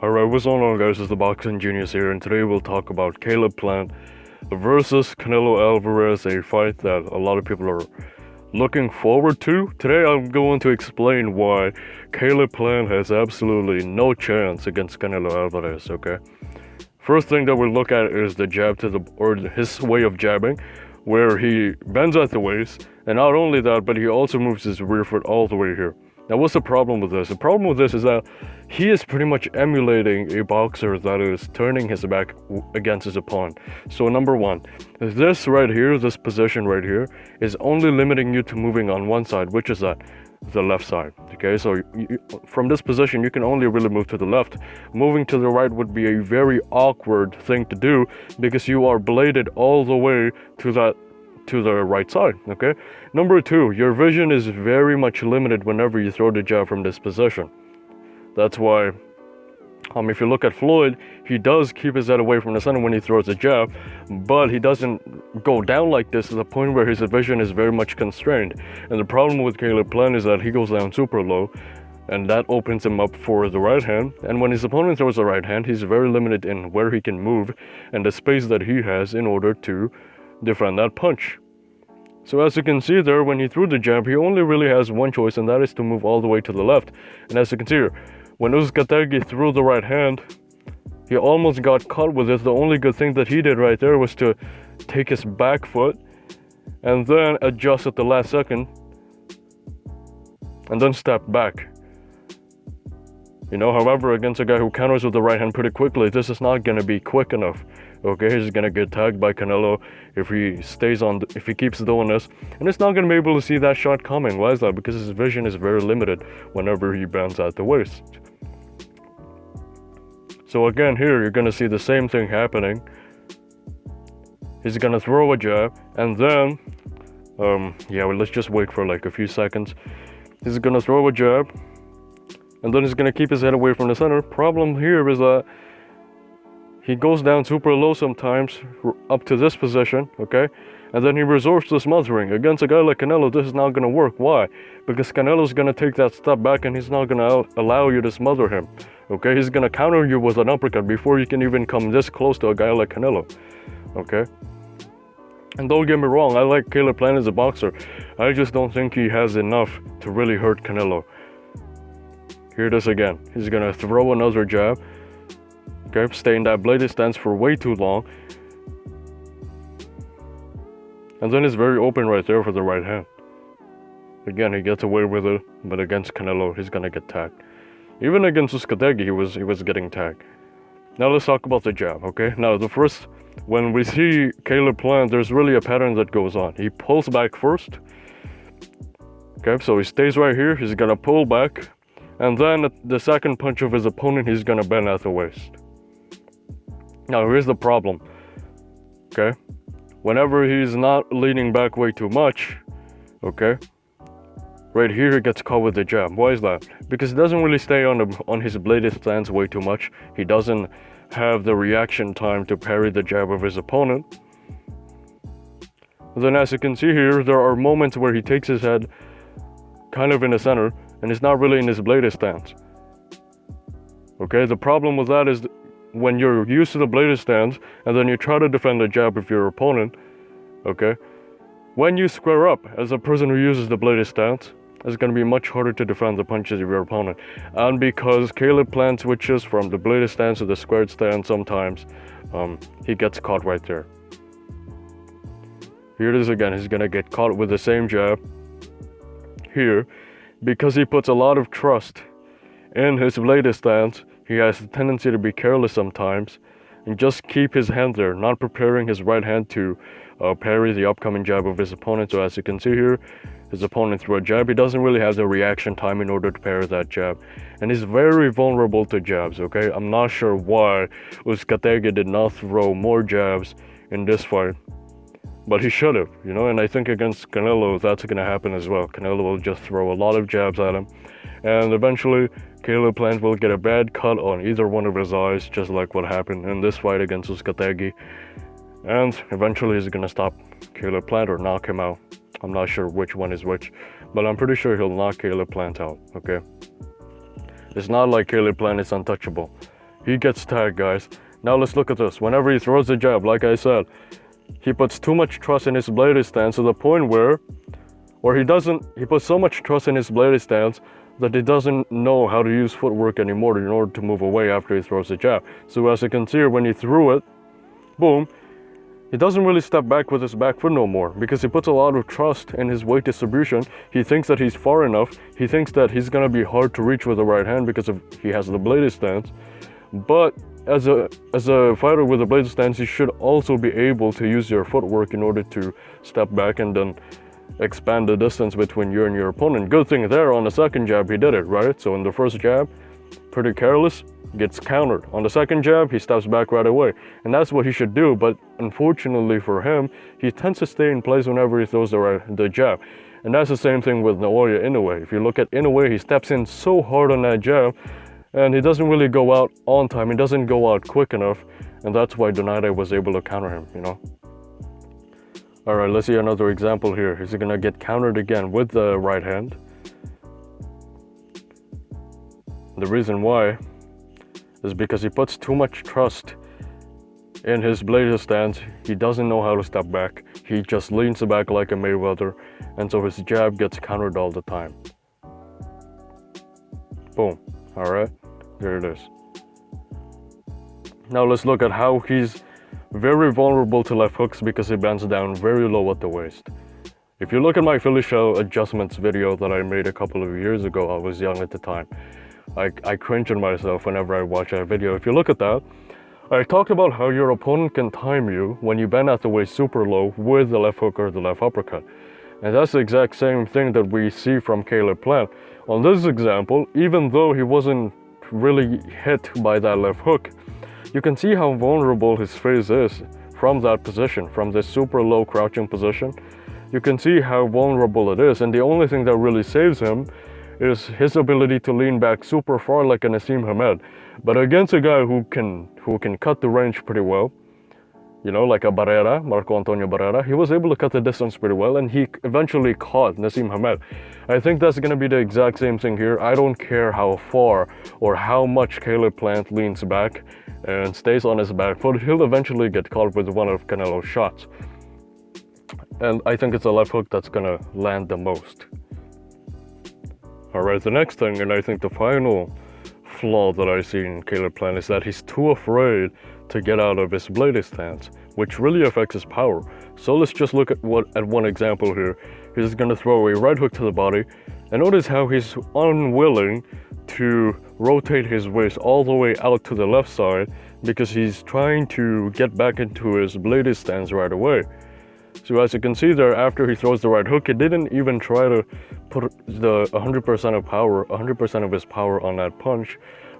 Alright, what's going on, guys? It's the Boxing Genius here, and today we'll talk about Caleb Plant versus Canelo Alvarez, a fight that a lot of people are looking forward to. Today I'm going to explain why Caleb Plant has absolutely no chance against Canelo Alvarez, okay? First thing that we'll look at is the jab or his way of jabbing, where he bends at the waist, and not only that, but he also moves his rear foot all the way here. Now, what's the problem with this? The problem with this is that he is pretty much emulating a boxer that is turning his back against his opponent. So number one, this right here, this position right here, is only limiting you to moving on one side, which is that the left side. Okay, so from this position, you can only really move to the left. Moving to the right would be a very awkward thing to do because you are bladed all the way to the right side. Okay, number two, your vision is very much limited whenever you throw the jab from this position. That's why if you look at Floyd, he does keep his head away from the center when he throws a jab, but he doesn't go down like this to the point where his vision is very much constrained. And the problem with Caleb Plant is that he goes down super low, and that opens him up for the right hand. And when his opponent throws a right hand, he's very limited in where he can move and the space that he has in order to defend that punch. So as you can see there, when he threw the jab, he only really has one choice, and that is to move all the way to the left. And as you can see here, when Uzcategui threw the right hand, he almost got caught with it. The only good thing that he did right there was to take his back foot and then adjust at the last second and then step back. However, against a guy who counters with the right hand pretty quickly, this is not going to be quick enough. Okay, he's going to get tagged by Canelo if he keeps doing this. And it's not going to be able to see that shot coming. Why is that? Because his vision is very limited whenever he bends at the waist. So again, here you're going to see the same thing happening. He's going to throw a jab, and then, let's just wait for like a few seconds. He's going to throw a jab, and then he's going to keep his head away from the center. Problem here is that he goes down super low sometimes, up to this position, okay? And then he resorts to smothering. Against a guy like Canelo, this is not going to work. Why? Because Canelo's going to take that step back, and he's not going to allow you to smother him, okay? He's going to counter you with an uppercut before you can even come this close to a guy like Canelo, okay? And don't get me wrong, I like Caleb Plant as a boxer. I just don't think he has enough to really hurt Canelo. Here it is again. He's going to throw another jab. Okay, stay in that bladed stance for way too long. And then it's very open right there for the right hand. Again, he gets away with it, but against Canelo, he's going to get tagged. Even against Uzcategui, he was getting tagged. Now let's talk about the jab, okay? Now, when we see Caleb Plant, there's really a pattern that goes on. He pulls back first. Okay, so he stays right here. He's going to pull back. And then at the second punch of his opponent, he's going to bend at the waist. Now, here's the problem. Okay? Whenever he's not leaning back way too much, okay? Right here, he gets caught with the jab. Why is that? Because he doesn't really stay on his bladed stance way too much. He doesn't have the reaction time to parry the jab of his opponent. Then as you can see here, there are moments where he takes his head kind of in the center, and he's not really in his bladed stance. Okay, the problem with that is when you're used to the bladed stance, and then you try to defend the jab of your opponent, okay? When you square up as a person who uses the bladed stance, it's going to be much harder to defend the punches of your opponent. And because Caleb Plant switches from the bladed stance to the squared stance sometimes, he gets caught right there. Here it is again. He's going to get caught with the same jab here. Because he puts a lot of trust in his bladed stance, he has a tendency to be careless sometimes and just keep his hand there, not preparing his right hand to parry the upcoming jab of his opponent. So as you can see here, his opponent threw a jab. He doesn't really have the reaction time in order to parry that jab. And he's very vulnerable to jabs, okay? I'm not sure why Uzcategui did not throw more jabs in this fight. But he should have, and I think against Canelo, that's going to happen as well. Canelo will just throw a lot of jabs at him. And eventually, Caleb Plant will get a bad cut on either one of his eyes, just like what happened in this fight against Uzcategui. And eventually, he's going to stop Caleb Plant or knock him out. I'm not sure which one is which, but I'm pretty sure he'll knock Caleb Plant out, okay? It's not like Caleb Plant is untouchable. he gets tagged, guys. Now let's look at this. Whenever he throws a jab, like I said, he puts too much trust in his bladed stance to the point where, he puts so much trust in his bladed stance that he doesn't know how to use footwork anymore in order to move away after he throws a jab. So as you can see here, when he threw it, boom, he doesn't really step back with his back foot no more because he puts a lot of trust in his weight distribution. He thinks that he's far enough. He thinks that he's gonna be hard to reach with the right hand because he has the bladed stance. But as a fighter with a bladed stance, you should also be able to use your footwork in order to step back and then expand the distance between you and your opponent. Good thing there, on the second jab he did it, right? So in the first jab, pretty careless, gets countered. On the second jab, he steps back right away. And that's what he should do, but unfortunately for him, he tends to stay in place whenever he throws the jab. And that's the same thing with Naoya Inoue. If you look at Inoue, he steps in so hard on that jab, and he doesn't really go out on time. He doesn't go out quick enough, and that's why Donaire was able to counter him, you know? All right, let's see another example here. He's gonna get countered again with the right hand. The reason why is because he puts too much trust in his bladed stance. He doesn't know how to step back. He just leans back like a Mayweather, and so his jab gets countered all the time. Boom. All right, there it is. Now let's look at how he's very vulnerable to left hooks because he bends down very low at the waist. If you look at my Philly shell adjustments video that I made a couple of years ago, I was young at the time. I cringe at myself whenever I watch that video. If you look at that, I talked about how your opponent can time you when you bend at the waist super low with the left hook or the left uppercut. And that's the exact same thing that we see from Caleb Plant. On this example, even though he wasn't really hit by that left hook, you can see how vulnerable his face is from that position, from this super low crouching position. You can see how vulnerable it is, and the only thing that really saves him is his ability to lean back super far like an Nassim Hamed. But against a guy who can cut the range pretty well, you know, like a Barrera, Marco Antonio Barrera, he was able to cut the distance pretty well, and he eventually caught Nassim Hamed. I think that's going to be the exact same thing here. I don't care how far or how much Caleb Plant leans back and stays on his back foot, he'll eventually get caught with one of Canelo's shots. And I think it's a left hook that's going to land the most. Alright, the next thing, and I think the final flaw that I see in Caleb Plant is that he's too afraid to get out of his bladed stance, which really affects his power. So let's just look at one example here. He's gonna throw a right hook to the body, and notice how he's unwilling to rotate his waist all the way out to the left side because he's trying to get back into his bladed stance right away. So as you can see there, after he throws the right hook, he didn't even try to put the 100% of his power on that punch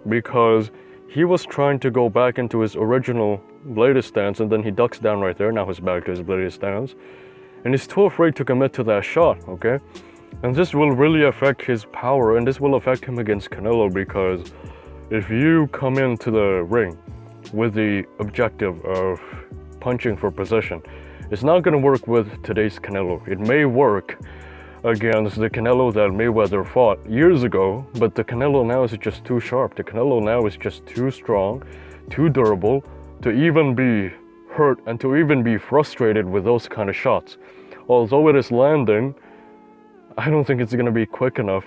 because he was trying to go back into his original bladed stance, and then he ducks down right there. Now he's back to his bladed stance, and he's too afraid to commit to that shot, okay? And this will really affect his power, and this will affect him against Canelo, because if you come into the ring with the objective of punching for position, it's not going to work with today's Canelo. It may work against the Canelo that Mayweather fought years ago, but the Canelo now is just too sharp. The Canelo now is just too strong, too durable to even be hurt and to even be frustrated with those kind of shots. Although it is landing, I don't think it's going to be quick enough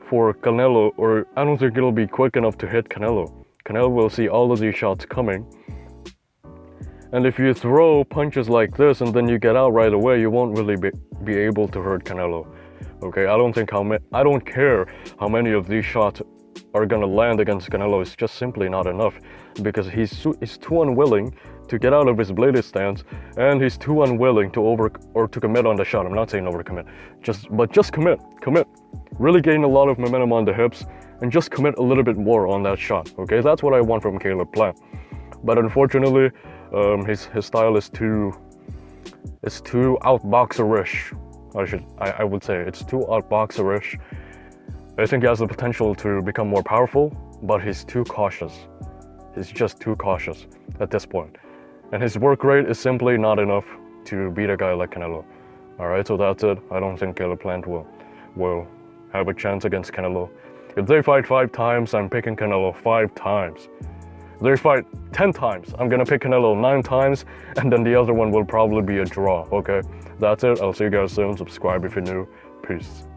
for Canelo, or I don't think it'll be quick enough to hit Canelo. Canelo will see all of these shots coming. And if you throw punches like this and then you get out right away, you won't really be able to hurt Canelo. Okay, I don't care how many of these shots are gonna land against Canelo. It's just simply not enough, because he's too unwilling to get out of his bladed stance, and he's too unwilling to commit on the shot. I'm not saying overcommit, just commit. Really gain a lot of momentum on the hips and just commit a little bit more on that shot. Okay, that's what I want from Caleb Plant. But unfortunately, his style is too outboxerish. I would say it's too outboxerish. I think he has the potential to become more powerful, but he's too cautious. He's just too cautious at this point. And his work rate is simply not enough to beat a guy like Canelo. Alright, so that's it. I don't think Caleb Plant will have a chance against Canelo. If they fight 5 times, I'm picking Canelo 5 times. They fight 10 times. I'm gonna pick Canelo 9 times, and then the other one will probably be a draw, okay? That's it. I'll see you guys soon. Subscribe if you're new. Peace.